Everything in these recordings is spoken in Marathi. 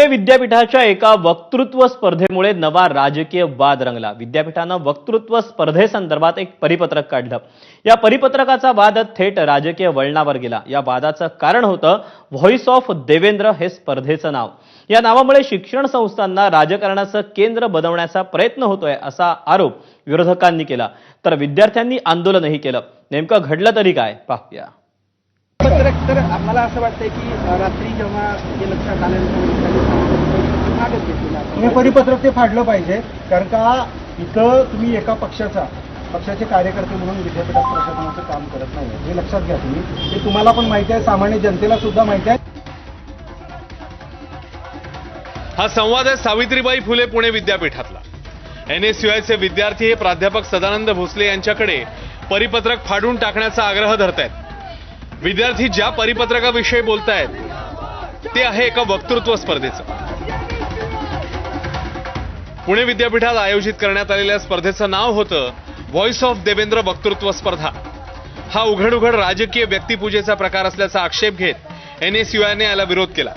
पुणे विद्यापीठाच्या एका वक्तृत्व स्पर्धेमुळे नवा राजकीय वाद रंगला। विद्यापीठानं वक्तृत्व स्पर्धेसंदर्भात एक परिपत्रक काढलं। या परिपत्रकाचा वाद थेट राजकीय वळणावर गेला। या वादाचं कारण होतं व्हॉइस ऑफ देवेंद्र हे स्पर्धेचं नाव। या नावामुळे शिक्षण संस्थांना राजकारणाचं केंद्र बनवण्याचा प्रयत्न होतोय असा आरोप विरोधकांनी केला, तर विद्यार्थ्यांनी आंदोलनही केलं। नेमकं घडलं तरी काय पाहूया। तर मला असं वाटतंय की रात्री जेव्हा हे लक्षात आल्यानंतर परिपत्रक ते फाडलं पाहिजे, कारण का इथं तुम्ही एका पक्षाचे कार्यकर्ते म्हणून विद्यापीठात प्रशासनाचं काम करत नाही, हे लक्षात घ्या तुम्ही। हे तुम्हाला पण माहिती आहे, सामान्य जनतेला सुद्धा माहिती आहे। हा संवाद आहे सावित्रीबाई फुले पुणे विद्यापीठातला। NSUIचे विद्यार्थी हे प्राध्यापक सदानंद भोसले यांच्याकडे परिपत्रक फाडून टाकण्याचा आग्रह धरतायत। विद्यार्थी ज्या परिपत्रकाविषयी बोलतायत ते आहे एका वक्तृत्व स्पर्धेचं। पुणे विद्यापीठात आयोजित करण्यात आलेल्या स्पर्धेचं नाव होतं व्हॉइस ऑफ देवेंद्र वक्तृत्व स्पर्धा। हा उघड राजकीय व्यक्तिपूजेचा प्रकार असल्याचा आक्षेप घेत NSUIने याला विरोध केला।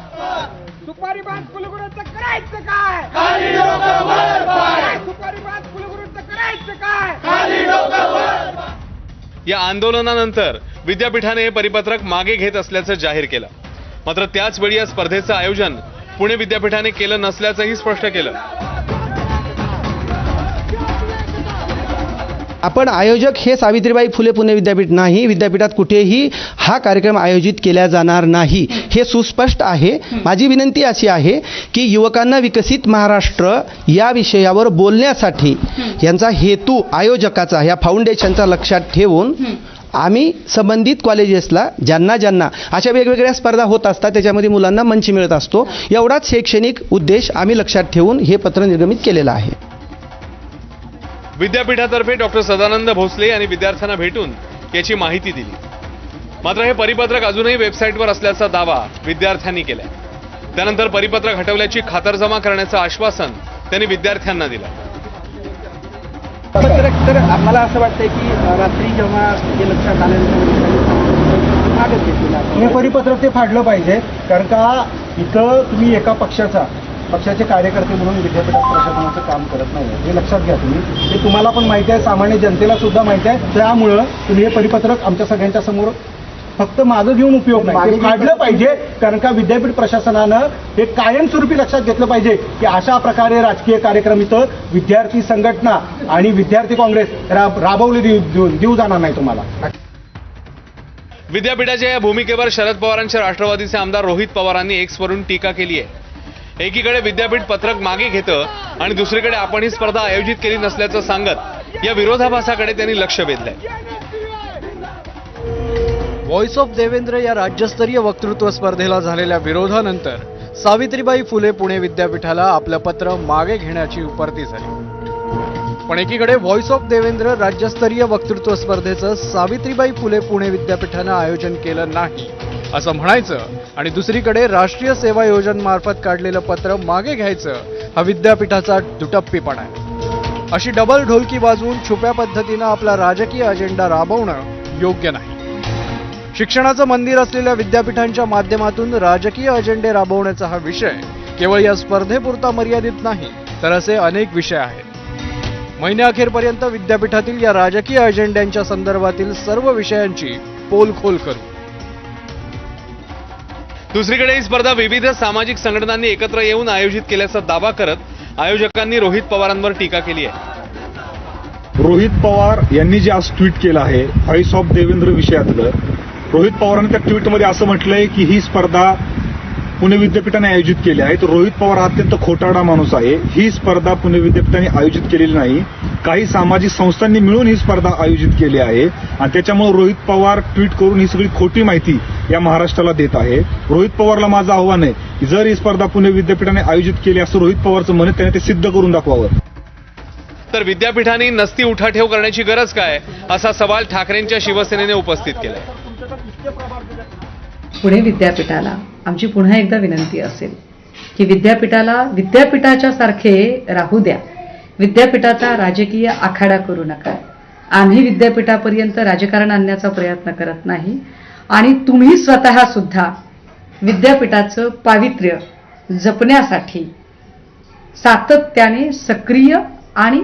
सुपारी बांध कुलगुरूचं करायचं काय? खाली डोकं वर पाय. सुपारी बांध कुलगुरूचं करायचं काय? खाली डोकं वर पाय. या आंदोलनानंतर विद्यापीठाने हे परिपत्रक मागे घेत असल्याचं जाहीर केलं। मात्र त्याच वेळी या स्पर्धेचं आयोजन पुणे विद्यापीठाने केलं नसल्याचंही स्पष्ट केलं। आपण आयोजक हे सावित्रीबाई फुले पुणे विद्यापीठ नाही, विद्यापीठात कुठेही हा कार्यक्रम आयोजित केला जाणार नाही, हे सुस्पष्ट आहे। माझी विनंती अशी आहे की युवकांना विकसित महाराष्ट्र या विषयावर बोलण्यासाठी यांचा हेतू आयोजकाचा या फाउंडेशनचा लक्षात ठेवून आम्ही संबंधित कॉलेजेसला ज्यांना अशा वेगवेगळ्या स्पर्धा होत असतात त्याच्यामध्ये मुलांना मंच मिळत असतो, एवढाच शैक्षणिक उद्देश आम्ही लक्षात ठेवून हे पत्र निर्गमित केलेलं आहे। विद्यापीठातर्फे डॉक्टर सदानंद भोसले यांनी विद्यार्थ्यांना भेटून याची माहिती दिली। मात्र हे परिपत्रक अजूनही वेबसाईटवर असल्याचा दावा विद्यार्थ्यांनी केलाय। त्यानंतर परिपत्रक हटवल्याची खातरजमा करण्याचं आश्वासन त्यांनी विद्यार्थ्यांना दिलं। तर मला असं वाटतंय की रात्री जेव्हा हे लक्षात आल्यानंतर हे परिपत्रक ते फाडलं पाहिजे, कारण का इथं तुम्ही एका पक्षाचे कार्यकर्ते म्हणून विद्यापीठात प्रशासनाचं काम करत नाही, हे लक्षात घ्या तुम्ही। हे तुम्हाला पण माहिती आहे, सामान्य जनतेला सुद्धा माहिती आहे। त्यामुळं तुम्ही हे परिपत्रक आमच्या सगळ्यांच्या समोर फक्त मागं घेऊन उपयोग नाही, ते फाडलं पाहिजे। कारण का विद्यापीठ प्रशासनानं हे कायमस्वरूपी लक्षात घेतलं पाहिजे की अशा प्रकारे राजकीय कार्यक्रम इथं विद्यार्थी संघटना आणि विद्यार्थी काँग्रेस राबवले देऊ जाणार नाही तुम्हाला। विद्यापीठाच्या या भूमिकेवर शरद पवारांच्या राष्ट्रवादीचे आमदार रोहित पवारांनी X वरून टीका केली आहे। एकीकडे विद्यापीठ पत्रक मागे घेतं आणि दुसरीकडे आपण ही स्पर्धा आयोजित केली नसल्याचं सांगत या विरोधाभासाकडे त्यांनी लक्ष वेधलंय। व्हॉइस ऑफ देवेंद्र या राज्यस्तरीय वक्तृत्व स्पर्धेला झालेल्या विरोधानंतर सावित्रीबाई फुले पुणे विद्यापीठाला आपलं पत्र मागे घेण्याची उपरती झाली। पण एकीकडे व्हॉइस ऑफ देवेंद्र राज्यस्तरीय वक्तृत्व स्पर्धेचं सावित्रीबाई फुले पुणे विद्यापीठानं आयोजन केलं नाही असं म्हणायचं आणि दुसरीकडे राष्ट्रीय सेवा योजनेमार्फत काढलेलं पत्र मागे घ्यायचं, हा विद्यापीठाचा दुटप्पीपणा आहे। अशी डबल ढोलकी वाजवून छुप्या पद्धतीनं आपला राजकीय अजेंडा राबवणं योग्य नाही। शिक्षणाचं मंदिर असलेल्या विद्यापीठांच्या माध्यमातून राजकीय अजेंडे राबवण्याचा हा विषय केवळ या स्पर्धेपुरता मर्यादित नाही, तर असे अनेक विषय आहेत। महिन्याअखेरपर्यंत विद्यापीठातील या राजकीय अजेंड्यांच्या संदर्भातील सर्व विषयांची पोलखोल करू। दुसरीकडे ही स्पर्धा विविध सामाजिक संघटनांनी एकत्र येऊन आयोजित केल्याचा दावा करत आयोजकांनी रोहित पवारांवर टीका केली आहे। रोहित पवार यांनी जे आज ट्विट केलं आहे व्हॉइस ऑफ देवेंद्र विषयातलं, रोहित पवारांनी त्या ट्विटमध्ये असं म्हटलंय की ही स्पर्धा पुणे विद्यापीठाने आयोजित केली आहे। तर रोहित पवार हा अत्यंत खोटारडा माणूस आहे। ही स्पर्धा पुणे विद्यापीठाने आयोजित केलेली नाही, काही सामाजिक संस्थांनी मिळून ही स्पर्धा आयोजित केली आहे आणि त्याच्यामुळे रोहित पवार ट्विट करून ही सगळी खोटी माहिती या महाराष्ट्राला देत आहे। रोहित पवारला माझं आव्हान आहे की जर ही स्पर्धा पुणे विद्यापीठाने आयोजित केली असं रोहित पवारचं म्हणत त्याने ते सिद्ध करून दाखवावं। तर विद्यापीठाने नसती उठाठेव करण्याची गरज काय असा सवाल ठाकरेंच्या शिवसेनेने उपस्थित केलाय। पुणे विद्यापीठाला आमची पुन्हा एकदा विनंती असेल की विद्यापीठाला विद्यापीठाच्या सारखे राहू द्या, विद्यापीठाचा राजकीय आखाडा करू नका। आम्ही विद्यापीठापर्यंत राजकारण आणण्याचा प्रयत्न करत नाही आणि तुम्ही स्वतः सुद्धा विद्यापीठाचं पावित्र्य जपण्यासाठी सातत्याने सक्रिय आणि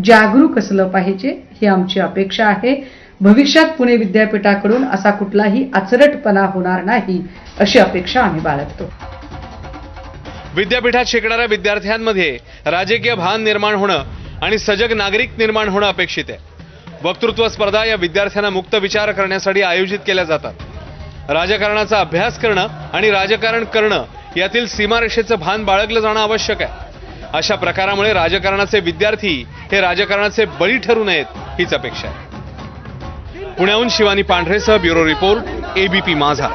जागरूक असलं पाहिजे ही आमची अपेक्षा आहे. भविष्यात पुणे विद्यापीठाकडून असा कुठलाही आचरटपणा होणार नाही अशी अपेक्षा आम्ही बाळगतो. विद्यापीठात शिकणाऱ्या विद्यार्थ्यांमध्ये राजकीय भान निर्माण होणं आणि सजग नागरिक निर्माण होणं अपेक्षित आहे. वक्तृत्व स्पर्धा या विद्यार्थ्यांना मुक्त विचार करण्यासाठी आयोजित केल्या जातात. राजकारणाचा अभ्यास करणं आणि राजकारण करणं यातील सीमारेषेचं भान बाळगलं जाणं आवश्यक आहे. अशा प्रकारामुळे राजकारणाचे विद्यार्थी हे राजकारणाचे बळी ठरू नयेत हीच अपेक्षा आहे. पुण्याहून शिवानी पांढरेसह ब्युरो रिपोर्ट, एबीपी माझा.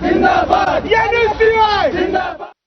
जिंदाबाद. NSCY.